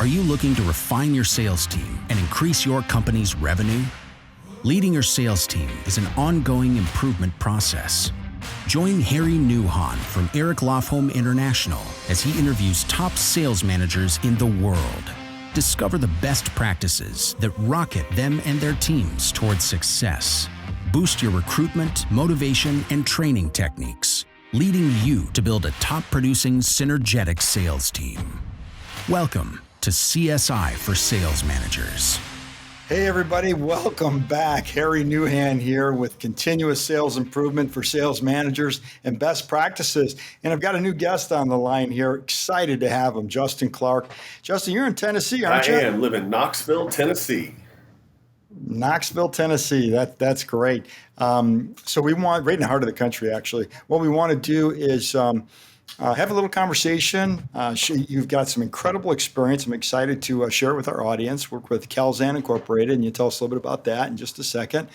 Are you looking to refine your sales team and increase your company's revenue? Leading your sales team is an ongoing improvement process. Join Harry Newhan from Eric Lofholm International as he interviews top sales managers in the world. Discover the best practices that rocket them and their teams towards success. Boost your recruitment, motivation, and training techniques, leading you to build a top-producing, synergetic sales team. Welcome to CSI for Sales Managers. Hey everybody, welcome back. Harry Newhan here with continuous sales improvement for sales managers and best practices. And I've got a new guest on the line here. Excited to have him, Justin Clark. Justin, you're in Tennessee, aren't you? I am. Live in Knoxville, Tennessee. Knoxville, Tennessee. That's great. So we want, right in the heart of the country, actually. What we want to do is have a little conversation. You've got some incredible experience. I'm excited to share it with our audience. Work with Calzan Incorporated, and you tell us a little bit about that in just a second.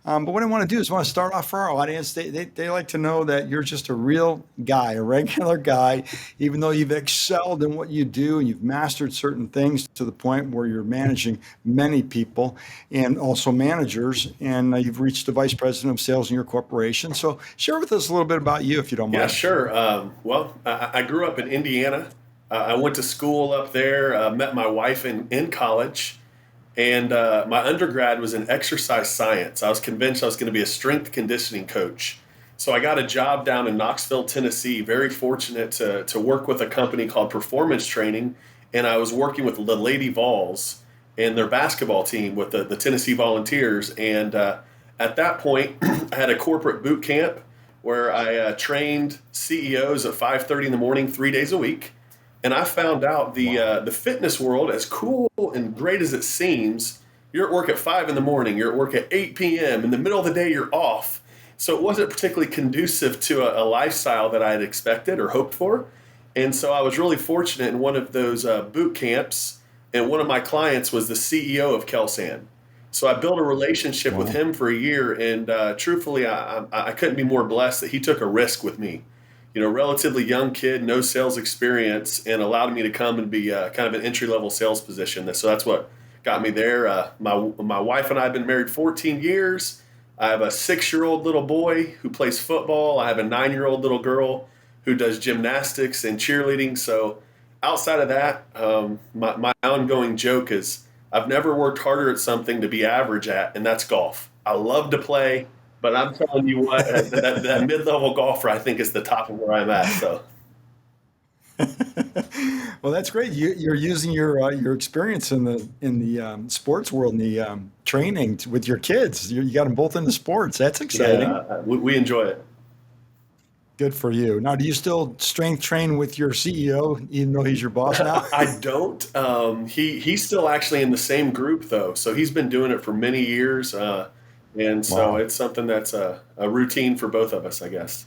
But what I want to do is I want to start off for our audience. They like to know that you're just a real guy, a regular guy, even though you've excelled in what you do and you've mastered certain things to the point where you're managing many people and also managers, and you've reached the vice president of sales in your corporation. So share with us a little bit about you, if you don't mind. Yeah, sure. I grew up in Indiana. I went to school up there, met my wife in college. And my undergrad was in exercise science. I was convinced I was going to be a strength conditioning coach. So I got a job down in Knoxville, Tennessee, very fortunate to work with a company called Performance Training. And I was working with the Lady Vols and their basketball team with the Tennessee Volunteers. And at that point, I had a corporate boot camp where I trained CEOs at 5:30 in the morning, 3 days a week. And I found out the fitness world, as cool and great as it seems, you're at work at 5 in the morning, you're at work at 8 p.m., in the middle of the day you're off. So it wasn't particularly conducive to a lifestyle that I had expected or hoped for. And so I was really fortunate in one of those boot camps, and one of my clients was the CEO of Calzan. So I built a relationship with him for a year, and truthfully, I couldn't be more blessed that he took a risk with me. You know, relatively young kid, no sales experience, and allowed me to come and be kind of an entry-level sales position. So that's what got me there. My wife and I have been married 14 years. I have a 6-year-old little boy who plays football. I have a 9-year-old little girl who does gymnastics and cheerleading. So outside of that, my ongoing joke is I've never worked harder at something to be average at, and that's golf. I love to play. But I'm telling you what, that mid-level golfer, I think, is the top of where I'm at. So, well, that's great. You're using your experience in the sports world and the training with your kids. You got them both into sports. That's exciting. Yeah, we enjoy it. Good for you. Now, do you still strength train with your CEO, even though he's your boss now? I don't. He's still actually in the same group, though. So he's been doing it for many years. And so It's something that's a routine for both of us, I guess.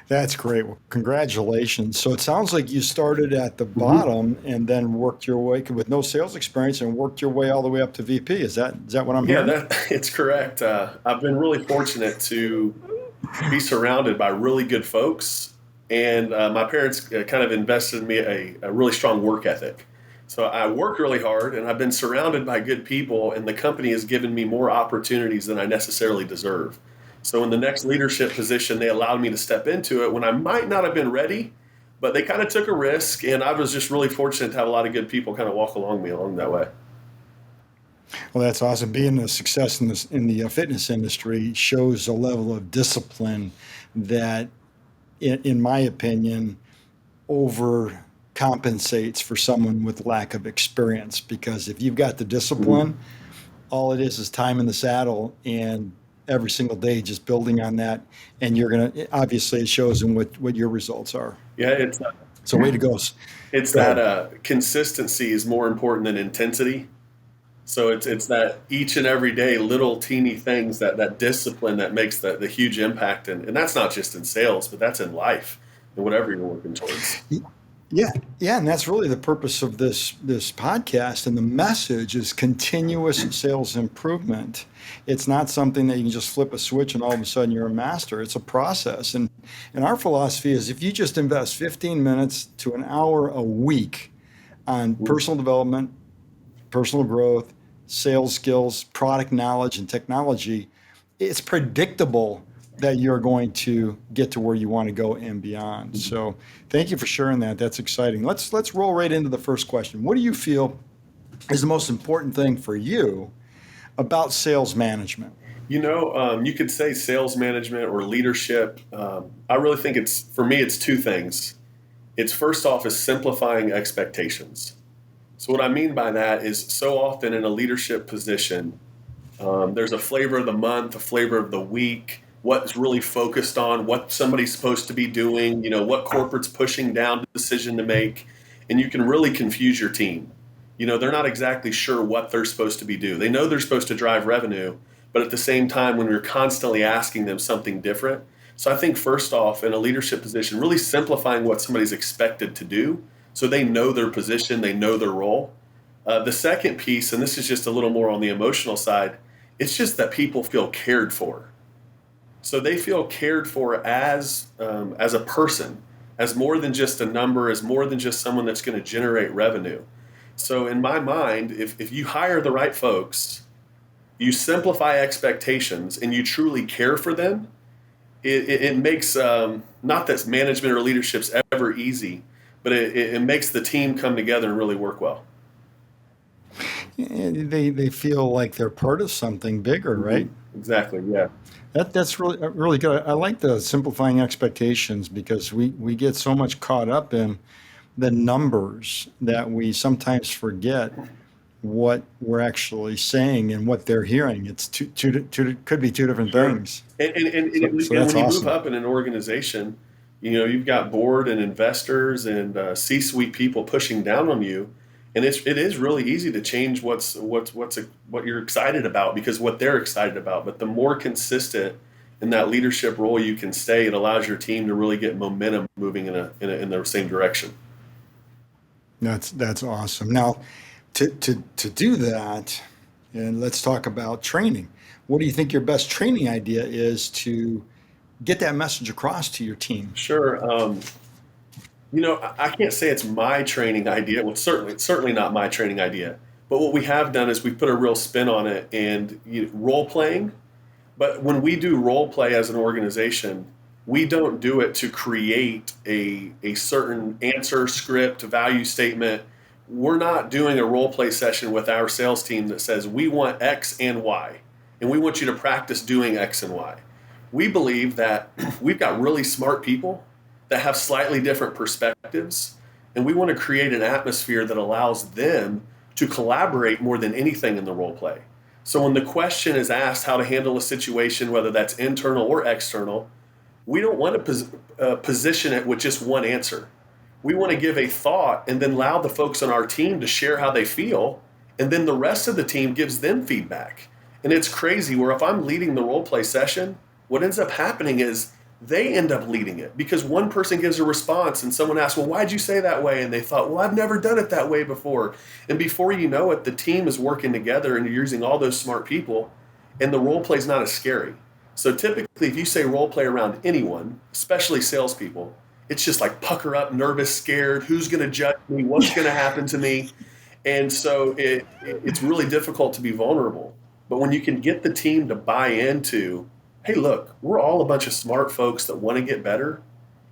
That's great. Well, congratulations. So it sounds like you started at the bottom and then worked your way with no sales experience and worked your way all the way up to VP. Is that what I'm hearing? Yeah, it's correct. I've been really fortunate to be surrounded by really good folks. And my parents kind of invested in me a really strong work ethic. So I work really hard, and I've been surrounded by good people, and the company has given me more opportunities than I necessarily deserve. So in the next leadership position, they allowed me to step into it when I might not have been ready, but they kind of took a risk, and I was just really fortunate to have a lot of good people kind of walk along me along that way. Well, that's awesome. Being a success in the fitness industry shows a level of discipline that, in my opinion, overcompensates for someone with lack of experience. Because if you've got the discipline, all it is time in the saddle, and every single day just building on that. And you're going to, obviously it shows in what your results are. Yeah, so way to go. It's that consistency is more important than intensity. So it's that each and every day little teeny things, that discipline that makes the huge impact. And that's not just in sales, but that's in life and whatever you're working towards. Yeah, and that's really the purpose of this podcast. And the message is continuous sales improvement. It's not something that you can just flip a switch and all of a sudden you're a master. It's a process. And our philosophy is if you just invest 15 minutes to an hour a week on personal development, personal growth, sales skills, product knowledge, and technology, it's predictable that you're going to get to where you want to go and beyond. So thank you for sharing that. That's exciting. Let's roll right into the first question. What do you feel is the most important thing for you about sales management? You could say sales management or leadership. I really think for me, it's two things. It's first off is simplifying expectations. So what I mean by that is so often in a leadership position, there's a flavor of the month, a flavor of the week, what's really focused on, what somebody's supposed to be doing, what corporate's pushing down decision to make, and you can really confuse your team. They're not exactly sure what they're supposed to be doing. They know they're supposed to drive revenue, but at the same time, when you're constantly asking them something different. So I think first off, in a leadership position, really simplifying what somebody's expected to do so they know their position, they know their role. The second piece, and this is just a little more on the emotional side, it's just that people feel cared for. So they feel cared for as a person, as more than just a number, as more than just someone that's going to generate revenue. So in my mind, if you hire the right folks, you simplify expectations, and you truly care for them, it makes, not that management or leadership's ever easy, but it makes the team come together and really work well. They feel like they're part of something bigger, right? Exactly, yeah. That's really good. I like the simplifying expectations because we get so much caught up in the numbers that we sometimes forget what we're actually saying and what they're hearing. It's could be two different things. And So when that's you move awesome. up in an organization, you've got board and investors and C-suite people pushing down on you, and it is really easy to change what you're excited about because what they're excited about. But the more consistent in that leadership role you can stay, it allows your team to really get momentum moving in the same direction. That's awesome. Now, to do that, and let's talk about training. What do you think your best training idea is to get that message across to your team? Sure. I can't say it's my training idea. Well, certainly not my training idea. But what we have done is we put a real spin on it and role playing. But when we do role play as an organization, we don't do it to create a certain answer, script, value statement. We're not doing a role play session with our sales team that says we want X and Y, and we want you to practice doing X and Y. We believe that we've got really smart people that have slightly different perspectives, and we want to create an atmosphere that allows them to collaborate more than anything in the role play. So when the question is asked how to handle a situation, whether that's internal or external, we don't want to position it with just one answer. We want to give a thought and then allow the folks on our team to share how they feel, and then the rest of the team gives them feedback. And it's crazy where if I'm leading the role play session, what ends up happening is they end up leading it because one person gives a response and someone asks, well, why'd you say that way? And they thought, well, I've never done it that way before. And before you know it, the team is working together and you're using all those smart people, and the role play is not as scary. So typically, if you say role play around anyone, especially salespeople, it's just like pucker up, nervous, scared. Who's going to judge me? What's going to happen to me? And so it's really difficult to be vulnerable. But when you can get the team to buy into, hey, look, we're all a bunch of smart folks that want to get better.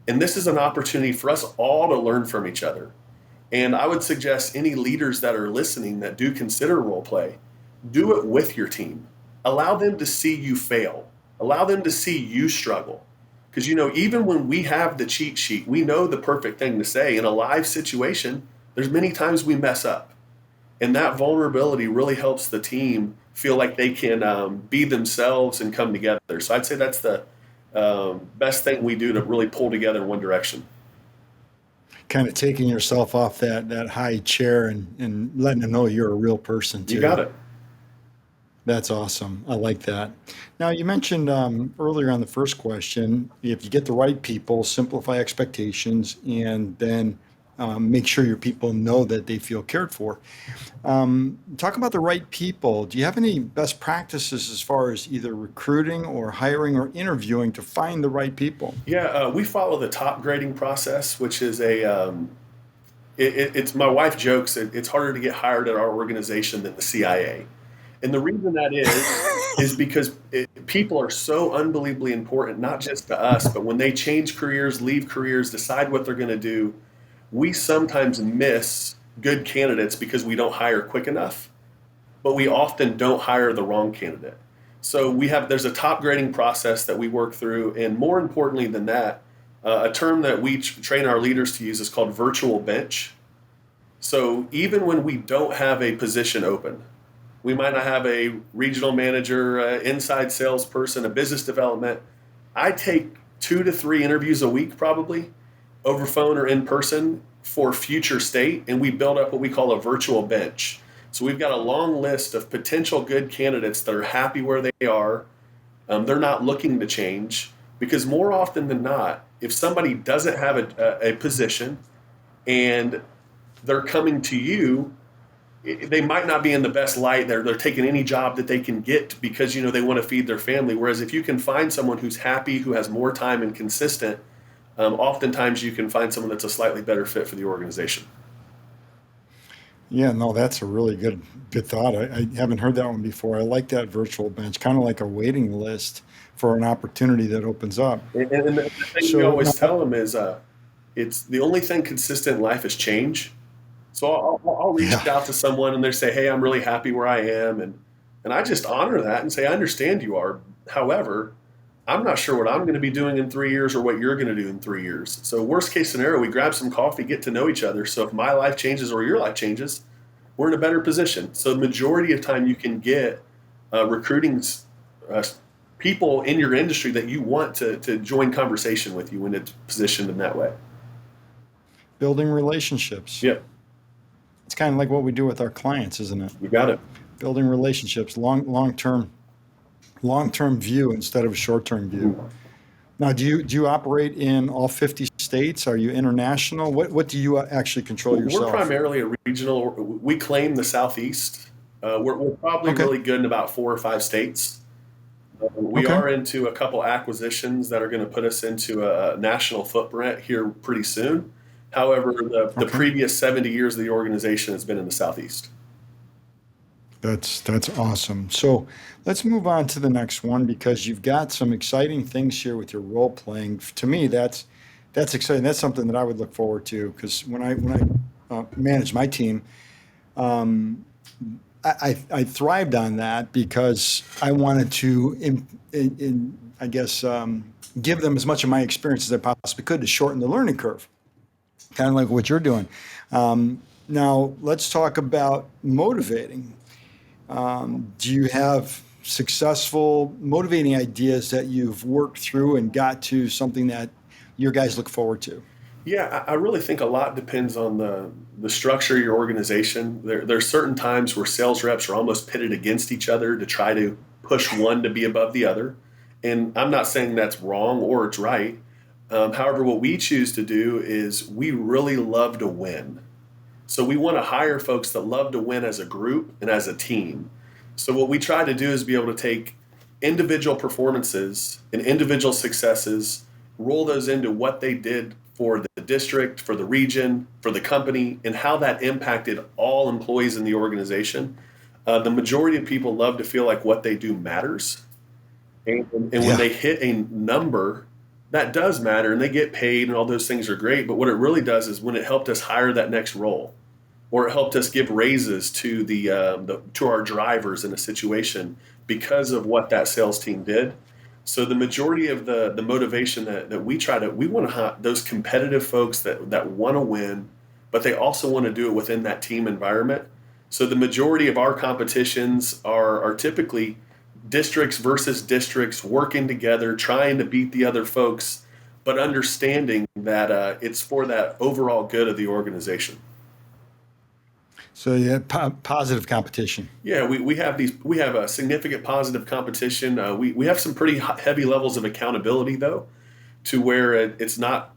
And this is an opportunity for us all to learn from each other. And I would suggest any leaders that are listening that do consider role play, do it with your team. Allow them to see you fail. Allow them to see you struggle. Because, even when we have the cheat sheet, we know the perfect thing to say. In a live situation, there's many times we mess up. And that vulnerability really helps the team feel like they can be themselves and come together. So I'd say that's the best thing we do to really pull together in one direction. Kind of taking yourself off that high chair and letting them know you're a real person too. You got it. That's awesome. I like that. Now, you mentioned earlier on the first question, if you get the right people, simplify expectations, and then make sure your people know that they feel cared for. Talk about the right people. Do you have any best practices as far as either recruiting or hiring or interviewing to find the right people? Yeah, we follow the top grading process, which is It's my wife jokes it's harder to get hired at our organization than the CIA. And the reason that is because people are so unbelievably important, not just to us, but when they change careers, leave careers, decide what they're going to do, we sometimes miss good candidates because we don't hire quick enough, but we often don't hire the wrong candidate. So there's a top grading process that we work through. And more importantly than that, a term that we train our leaders to use is called virtual bench. So even when we don't have a position open, we might not have a regional manager, inside salesperson, a business development. I take 2 to 3 interviews a week, probably over phone or in person for future state. And we build up what we call a virtual bench. So we've got a long list of potential good candidates that are happy where they are. They're not looking to change because more often than not, if somebody doesn't have a position and they're coming to you, they might not be in the best light. They're taking any job that they can get because, they want to feed their family. Whereas if you can find someone who's happy, who has more time and consistent, oftentimes you can find someone that's a slightly better fit for the organization. Yeah, no, that's a really good thought. I haven't heard that one before. I like that virtual bench, kind of like a waiting list for an opportunity that opens up. And the thing we So always now, tell them is it's the only thing consistent in life is change. So I'll reach yeah, out to someone and they say, "Hey, I'm really happy where I am," and I just honor that and say, "I understand you are. However, I'm not sure what I'm going to be doing in 3 years or what you're going to do in 3 years." So worst case scenario, we grab some coffee, get to know each other. So if my life changes or your life changes, we're in a better position. So the majority of time you can get recruiting uh, people in your industry that you want to join conversation with you when it's positioned in that way. building relationships. Yep, It's kind of like what we do with our clients, isn't it? you got it. Building relationships, long term view instead of a short term view. Now, do you operate in all 50 states? Are you international? What do you actually control We're yourself? primarily a regional. We claim the Southeast. We're probably Okay. really good in about 4 or 5 states. We Okay. are into a couple acquisitions that are going to put us into a national footprint here pretty soon. However, the Okay. previous 70 years of the organization has been in the Southeast. That's awesome. So let's move on to the next one because you've got some exciting things here with your role playing. To me, that's exciting. That's something that I would look forward to because when I manage my team, um, I thrived on that because I wanted to, I guess, give them as much of my experience as I possibly could to shorten the learning curve, kind of like what you're doing. Now, let's talk about motivating. Do you have successful motivating ideas that you've worked through and got to something that your guys look forward to? Yeah, I really think a lot depends on the structure of your organization. There's certain times where sales reps are almost pitted against each other to try to push one to be above the other. And I'm not saying that's wrong or it's right. However, what we choose to do is we really love to win. So we want to hire folks that love to win as a group and as a team. So what we try to do is be able to take individual performances and individual successes, roll those into what they did for the district, for the region, for the company, and how that impacted all employees in the organization. The majority of people love to feel like what they do matters. And when Yeah. they hit a number, that does matter and they get paid and all those things are great. But what it really does is when it helped us hire that next role or it helped us give raises to to our drivers in a situation because of what that sales team did. So the majority of the motivation that we want to have those competitive folks that want to win, but they also want to do it within that team environment. So the majority of our competitions are typically districts versus districts working together, trying to beat the other folks, but understanding that it's for that overall good of the organization. So yeah, positive competition. Yeah, we have a significant positive competition. We have some pretty heavy levels of accountability though, to where it's not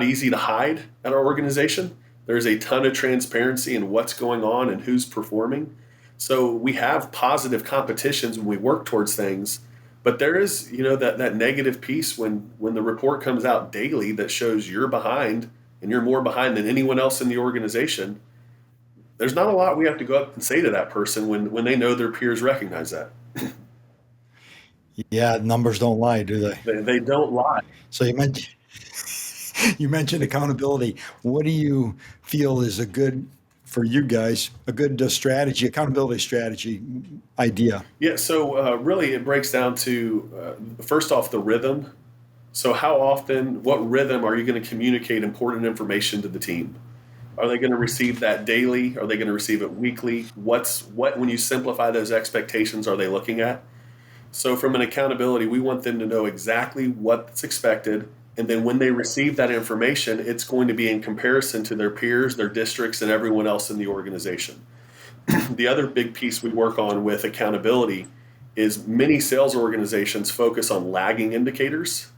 easy to hide at our organization. There's a ton of transparency in what's going on and who's performing. So we have positive competitions when we work towards things, but there is that negative piece when the report comes out daily that shows you're behind and you're more behind than anyone else in the organization, there's not a lot we have to go up and say to that person when they know their peers recognize that. Yeah, numbers don't lie, do they? They don't lie. So you mentioned accountability. What do you feel is a good for you guys, a good strategy, accountability strategy idea? Yeah, so really it breaks down to first off the rhythm. So how often, what rhythm are you going to communicate important information to the team? Are they going to receive that daily? Are they going to receive it weekly? What when you simplify those expectations are they looking at? So from an accountability, we want them to know exactly what's expected. And then when they receive that information, it's going to be in comparison to their peers, their districts, and everyone else in the organization. The other big piece we work on with accountability is many sales organizations focus on lagging indicators.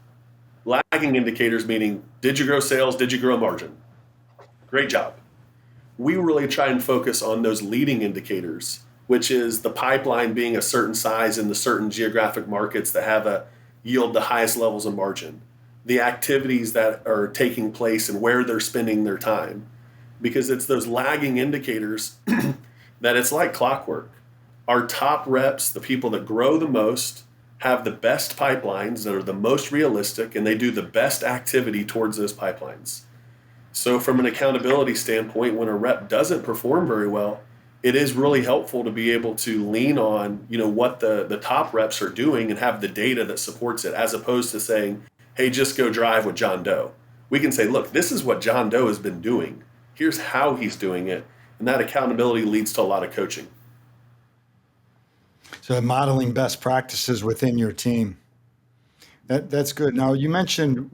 Lagging indicators meaning, did you grow sales? Did you grow margin? Great job. We really try and focus on those leading indicators, which is the pipeline being a certain size in the certain geographic markets that have a yield the highest levels of margin, the activities that are taking place and where they're spending their time. Because it's those lagging indicators that it's like clockwork. Our top reps, the people that grow the most, have the best pipelines that are the most realistic, and they do the best activity towards those pipelines. So from an accountability standpoint, when a rep doesn't perform very well, it is really helpful to be able to lean on, what the top reps are doing and have the data that supports it, as opposed to saying, hey, just go drive with John Doe. We can say, look, this is what John Doe has been doing. Here's how he's doing it. And that accountability leads to a lot of coaching. So modeling best practices within your team. That's good. Now you mentioned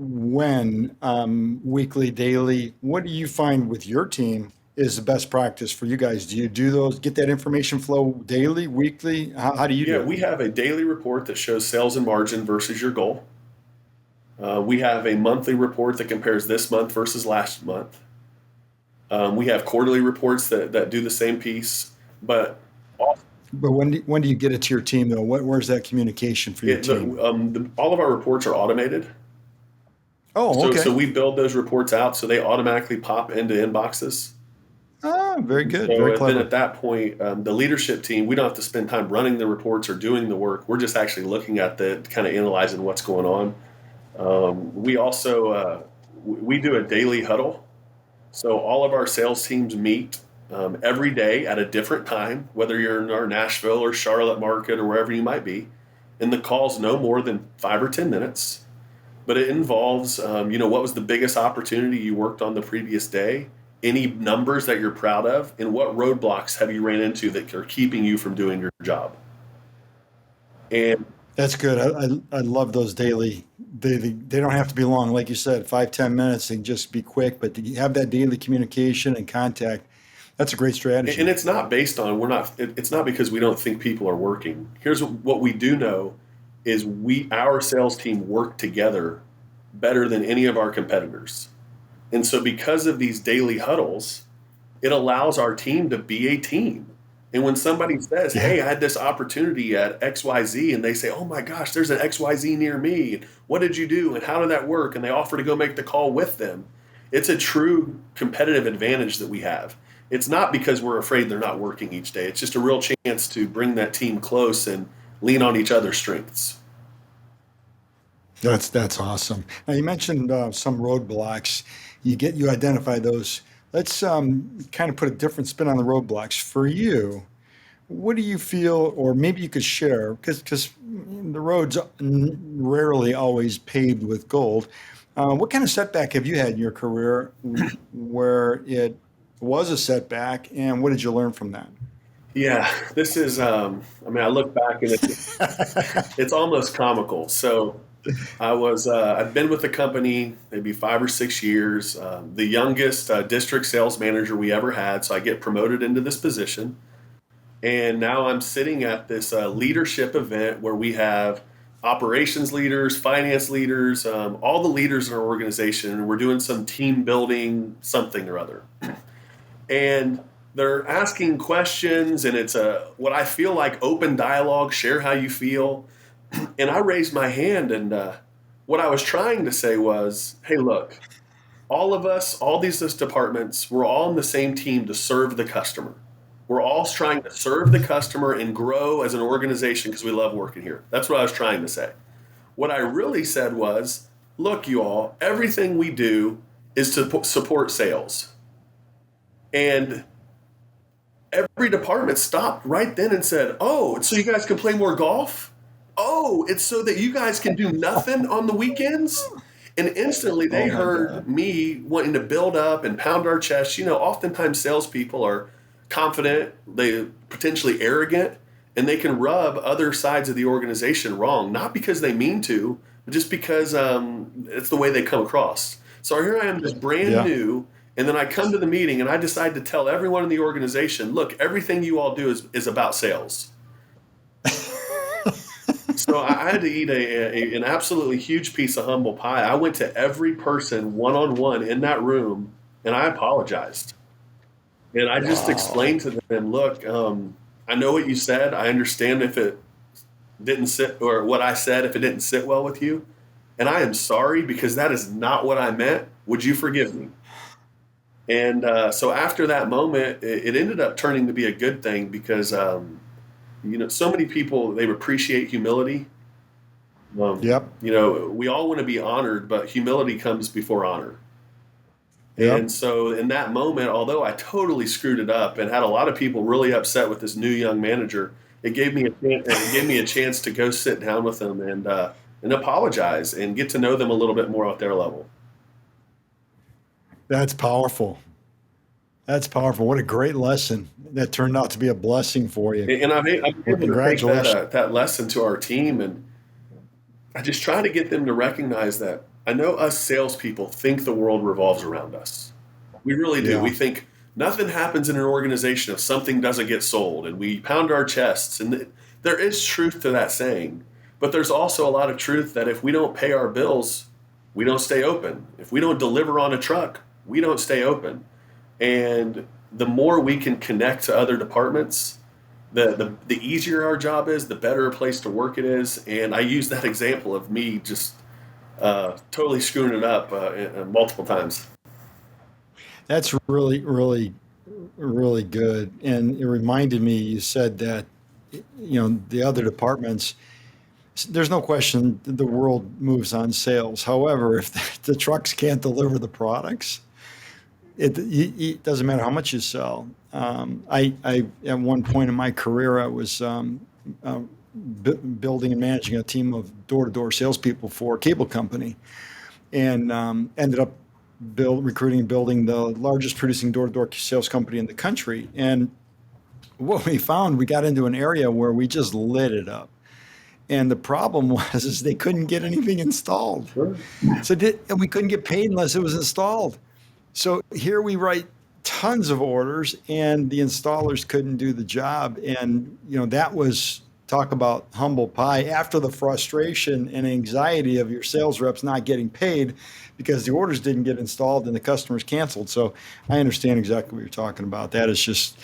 weekly, daily. What do you find with your team is the best practice for you guys? Do you do those, get that information flow daily, weekly? How do you do it? Yeah, we have a daily report that shows sales and margin versus your goal. We have a monthly report that compares this month versus last month. We have quarterly reports that do the same piece, but when do you get it to your team though? Where's that communication for your team? All of our reports are automated. Oh, okay. So we build those reports out so they automatically pop into inboxes. Oh, very good. So very clever. then at that point, the leadership team, we don't have to spend time running the reports or doing the work. We're just actually looking at kind of analyzing what's going on. We also we do a daily huddle. So all of our sales teams meet every day at a different time, whether you're in our Nashville or Charlotte market or wherever you might be. And the call's no more than 5 or 10 minutes. But it involves, what was the biggest opportunity you worked on the previous day? Any numbers that you're proud of? And what roadblocks have you ran into that are keeping you from doing your job? And that's good. I love those daily. They don't have to be long, like you said, 5-10 minutes. They can just be quick, but to have that daily communication and contact, that's a great strategy. And it's not based on it's not because we don't think people are working. Here's what we do know is our sales team work together better than any of our competitors. And so because of these daily huddles, it allows our team to be a team. And when somebody says, hey, I had this opportunity at XYZ, and they say, oh my gosh, there's an XYZ near me. What did you do? And how did that work? And they offer to go make the call with them. It's a true competitive advantage that we have. It's not because we're afraid they're not working each day. It's just a real chance to bring that team close and lean on each other's strengths. That's awesome. Now you mentioned some roadblocks. You identify those. Let's kind of put a different spin on the roadblocks for you. What do you feel, or maybe you could share, because the road's rarely always paved with gold. What kind of setback have you had in your career where it was a setback, and what did you learn from that? Yeah, this is, I look back and it's almost comical. So I've been with the company maybe 5 or 6 years, the youngest district sales manager we ever had. So I get promoted into this position. And now I'm sitting at this leadership event where we have operations leaders, finance leaders, all the leaders in our organization. And we're doing some team building, something or other. And they're asking questions, and it's what I feel like open dialogue, share how you feel. And I raised my hand, and what I was trying to say was, hey, look, all of us, all these departments, we're all on the same team to serve the customer. We're all trying to serve the customer and grow as an organization because we love working here. That's what I was trying to say. What I really said was, look, you all, everything we do is to support sales. And every department stopped right then and said, oh, so you guys can play more golf? Oh, it's so that you guys can do nothing on the weekends? And instantly they heard me wanting to build up and pound our chest. Oftentimes salespeople are confident, they potentially arrogant, and they can rub other sides of the organization wrong, not because they mean to, but just because it's the way they come across. So here I am, just brand new, and then I come to the meeting and I decide to tell everyone in the organization, look, everything you all do is about sales. So I had to eat an absolutely huge piece of humble pie. I went to every person one-on-one in that room, and I apologized. And I just explained to them, look, I know what you said. I understand if it didn't sit, or what I said if it didn't sit well with you. And I am sorry because that is not what I meant. Would you forgive me? And so after that moment, it ended up turning to be a good thing because so many people, they appreciate humility. We all want to be honored, but humility comes before honor. Yep. And so in that moment, although I totally screwed it up and had a lot of people really upset with this new young manager, it gave me a chance to go sit down with them and apologize and get to know them a little bit more at their level. That's powerful. That's powerful. What a great lesson. That turned out to be a blessing for you. And I'm able to take that lesson to our team, and I just try to get them to recognize that I know us salespeople think the world revolves around us. We really do. Yeah. We think nothing happens in an organization if something doesn't get sold, and we pound our chests. And there is truth to that saying, but there's also a lot of truth that if we don't pay our bills, we don't stay open. If we don't deliver on a truck, we don't stay open. And the more we can connect to other departments, the easier our job is, the better a place to work it is. And I use that example of me just totally screwing it up multiple times. That's really, really, really good. And it reminded me, you said that, the other departments, there's no question the world moves on sales. However, if the trucks can't deliver the products, it doesn't matter how much you sell. I at one point in my career, I was building and managing a team of door-to-door salespeople for a cable company, and ended up recruiting and building the largest producing door-to-door sales company in the country. And what we found, we got into an area where we just lit it up. And the problem was they couldn't get anything installed. Sure. And we couldn't get paid unless it was installed. So here we write tons of orders, and the installers couldn't do the job. And, that was, talk about humble pie, after the frustration and anxiety of your sales reps not getting paid because the orders didn't get installed and the customers canceled. So I understand exactly what you're talking about. That is just,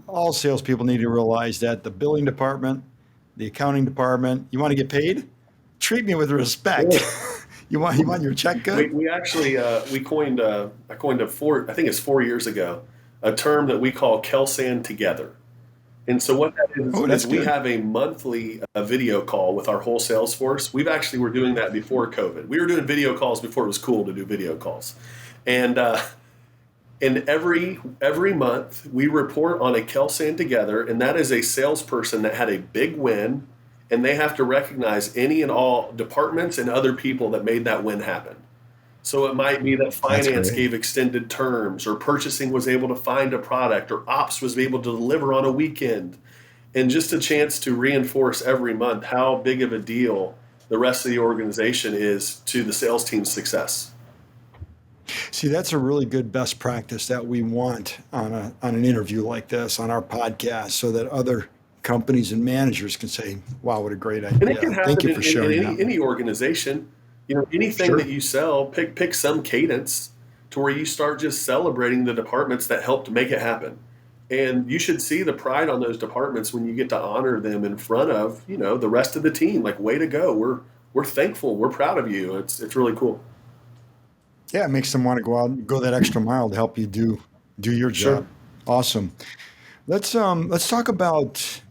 all salespeople need to realize that the billing department, the accounting department, you want to get paid? Treat me with respect. You want your check good? We actually I coined I think it's 4 years ago, a term that we call Kelsan Together. And so what that is we have a monthly video call with our whole sales force. We're doing that before COVID. We were doing video calls before it was cool to do video calls. And every month we report on a Kelsan Together, and that is a salesperson that had a big win, and they have to recognize any and all departments and other people that made that win happen. So it might be that finance gave extended terms, or purchasing was able to find a product, or ops was able to deliver on a weekend. And just a chance to reinforce every month how big of a deal the rest of the organization is to the sales team's success. See, that's a really good best practice that we want on an interview like this, on our podcast, so that other companies and managers can say, wow, what a great idea. And it can happen Thank you for sharing in any organization. Anything that you sell, pick some cadence to where you start just celebrating the departments that helped make it happen. And you should see the pride on those departments when you get to honor them in front of, the rest of the team. Like, way to go. We're thankful. We're proud of you. It's really cool. Yeah, it makes them want to go out and go that extra mile to help you do your Sure. job. Awesome. Let's talk about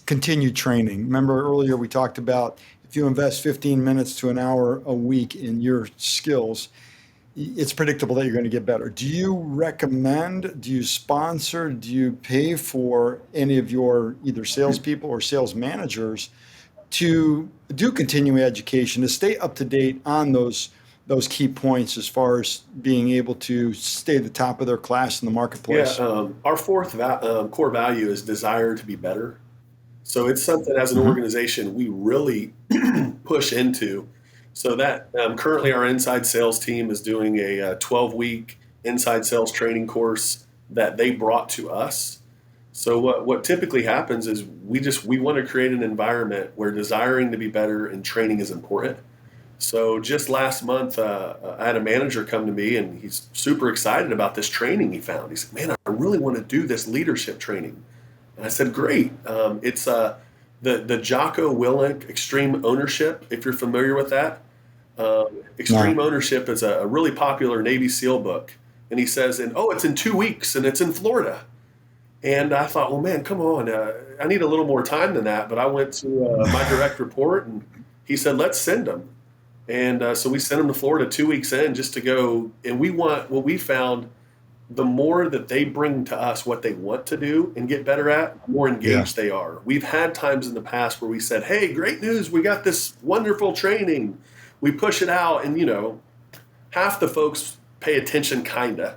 continued training. Remember earlier we talked about if you invest 15 minutes to an hour a week in your skills, it's predictable that you're going to get better. Do you recommend, do you sponsor, do you pay for any of your either salespeople or sales managers to do continuing education to stay up to date on those key points as far as being able to stay at the top of their class in the Yeah. marketplace? Our fourth core value is desire to be better. So it's something as an Hmm. organization we really push into. So that currently our inside sales team is doing a 12-week inside sales training course that they brought to us. So what typically happens is we want to create an environment where desiring to be better and training is important. So just last month, I had a manager come to me and he's super excited about this training he found. He said, "Man, I really want to do this leadership training." And I said, "Great. It's the Jocko Willink Extreme Ownership, if you're familiar with that. No. Extreme Ownership is a really popular Navy SEAL book." And he says, "And oh, it's in 2 weeks and it's in Florida." And I thought, well, man, come on. I need a little more time than that. But I went to my direct report and he said, let's send them. And so we sent them to Florida 2 weeks in just to go. And we want what we found the more that they bring to us what they want to do and get better at, the more Yeah. engaged they are. We've had times in the past where we said, hey, great news. We got this wonderful training. We push it out. And, half the folks pay attention, kind of.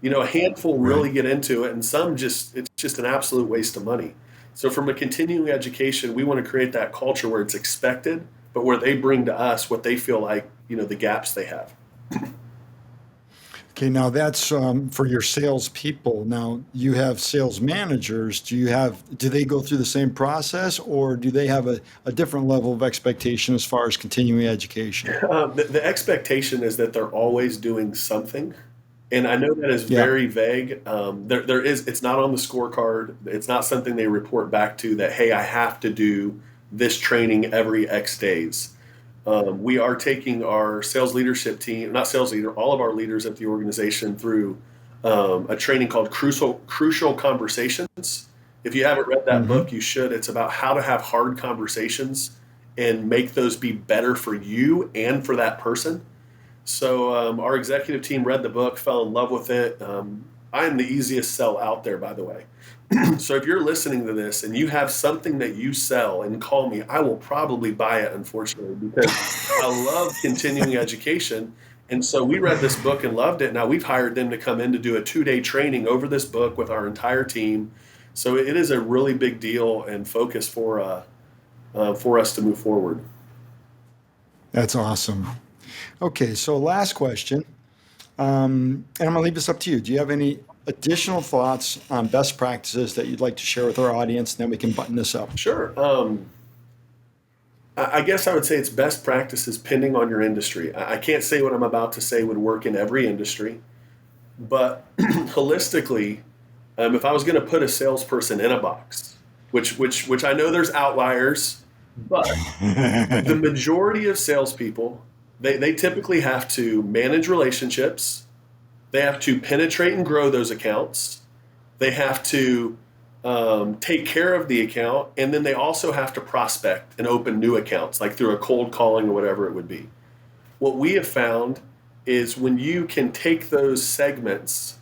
A handful Right. really get into it, and some it's just an absolute waste of money. So, from a continuing education, we want to create that culture where it's expected, but where they bring to us what they feel like, the gaps they have. Okay, now that's for your sales people. Now you have sales managers. Do they go through the same process or do they have a different level of expectation as far as continuing education? The expectation is that they're always doing something. And I know that is Yeah. very vague. It's not on the scorecard. It's not something they report back to that, hey, I have to do this training every X days. We are taking our sales leadership team, not sales leader, all of our leaders at the organization through a training called Crucial Conversations. If you haven't read that Hmm. book, you should. It's about how to have hard conversations and make those be better for you and for that person. So our executive team read the book, fell in love with it. I am the easiest sell out there, by the way. So if you're listening to this and you have something that you sell and call me, I will probably buy it, unfortunately, because I love continuing education. And so we read this book and loved it. Now we've hired them to come in to do a 2-day training over this book with our entire team. So it is a really big deal and focus for us to move forward. That's awesome. Okay, so last question, and I'm going to leave this up to you. Do you have any additional thoughts on best practices that you'd like to share with our audience? Then we can button this up. Sure. I guess I would say it's best practices pending on your industry. I can't say what I'm about to say would work in every industry, but holistically, if I was going to put a salesperson in a box, which I know there's outliers, but the majority of salespeople, they typically have to manage relationships, they have to penetrate and grow those accounts, they have to take care of the account, and then they also have to prospect and open new accounts, like through a cold calling or whatever it would be. What we have found is when you can take those segments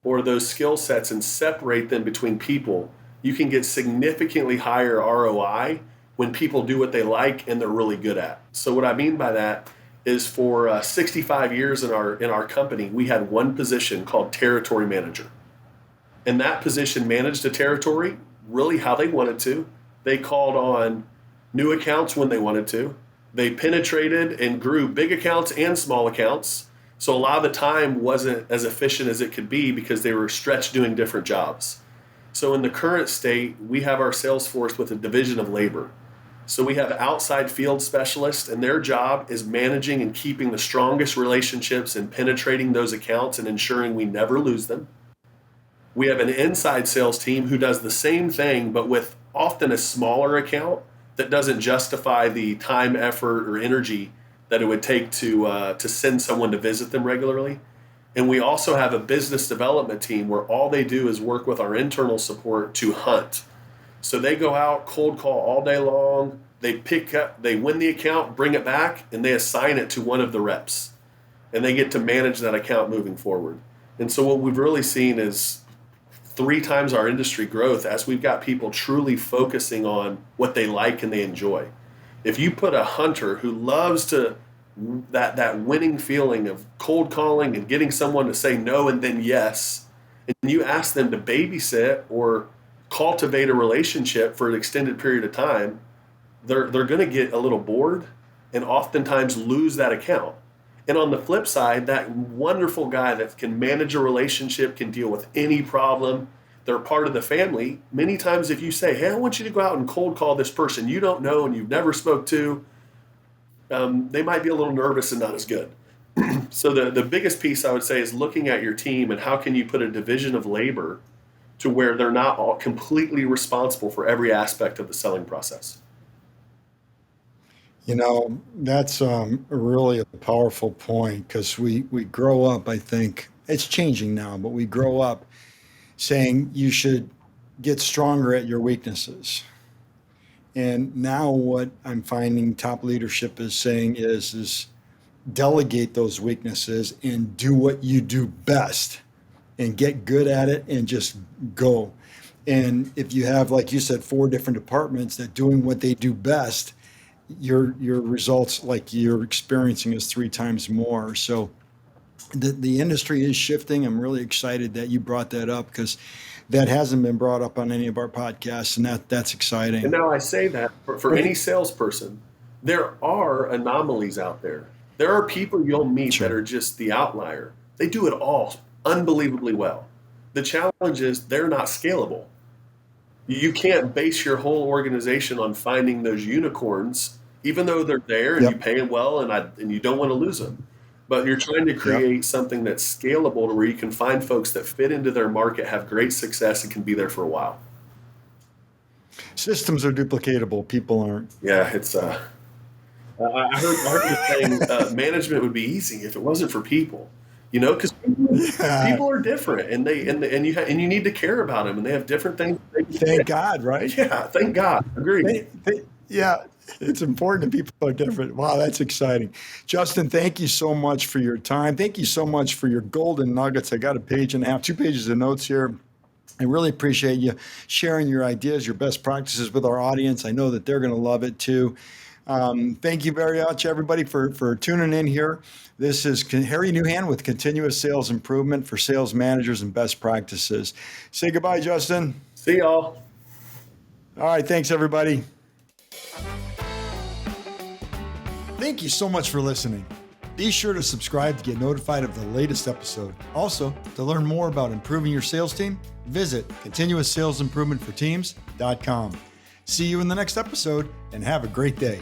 or those skill sets and separate them between people, you can get significantly higher ROI when people do what they like and they're really good at. So what I mean by that is for 65 years in our company, we had one position called territory manager. And that position managed a territory really how they wanted to. They called on new accounts when they wanted to. They penetrated and grew big accounts and small accounts. So a lot of the time wasn't as efficient as it could be because they were stretched doing different jobs. So in the current state, we have our sales force with a division of labor. So we have outside field specialists, and their job is managing and keeping the strongest relationships and penetrating those accounts and ensuring we never lose them. We have an inside sales team who does the same thing, but with often a smaller account that doesn't justify the time, effort, or energy that it would take to send someone to visit them regularly. And we also have a business development team where all they do is work with our internal support to hunt. So they go out, cold call all day long. They pick up, they win the account, bring it back, and they assign it to one of the reps. And they get to manage that account moving forward. And so what we've really seen is 3 times our industry growth as we've got people truly focusing on what they like and they enjoy. If you put a hunter who loves to that winning feeling of cold calling and getting someone to say no and then yes, and you ask them to babysit or cultivate a relationship for an extended period of time, they're going to get a little bored and oftentimes lose that account. And on the flip side, that wonderful guy that can manage a relationship, can deal with any problem, they're part of the family. Many times if you say, hey, I want you to go out and cold call this person you don't know and you've never spoke to, they might be a little nervous and not as good. So the biggest piece I would say is looking at your team and how can you put a division of labor to where they're not all completely responsible for every aspect of the selling process. That's really a powerful point because we grow up, I think, it's changing now, but we grow up saying you should get stronger at your weaknesses. And now what I'm finding top leadership is saying is delegate those weaknesses and do what you do best and get good at it and just go. And if you have, like you said, 4 different departments that doing what they do best, your results like you're experiencing is 3 times more. So the industry is shifting. I'm really excited that you brought that up because that hasn't been brought up on any of our podcasts, and that's exciting. And now I say that for any salesperson, there are anomalies out there. There are people you'll meet that are just the outlier. They do it all unbelievably well. The challenge is they're not scalable. You can't base your whole organization on finding those unicorns, even though they're there and you pay them well and you don't want to lose them. But you're trying to create something that's scalable to where you can find folks that fit into their market, have great success, and can be there for a while. Systems are duplicatable. People aren't. Yeah, it's. I heard you saying management would be easy if it wasn't for people. Because people are different, and you need to care about them, and they have different things. Thank God, right? Yeah, thank God. Agree. It's important that people are different. Wow, that's exciting. Justin, thank you so much for your time. Thank you so much for your golden nuggets. I got 1.5 pages, 2 pages of notes here. I really appreciate you sharing your ideas, your best practices with our audience. I know that they're going to love it too. Thank you very much, everybody, for tuning in here. This is Harry Newhan with Continuous Sales Improvement for Sales Managers and Best Practices. Say goodbye, Justin. See y'all. All right. Thanks, everybody. Thank you so much for listening. Be sure to subscribe to get notified of the latest episode. Also, to learn more about improving your sales team, visit continuoussalesimprovement for teams.com. See you in the next episode and have a great day.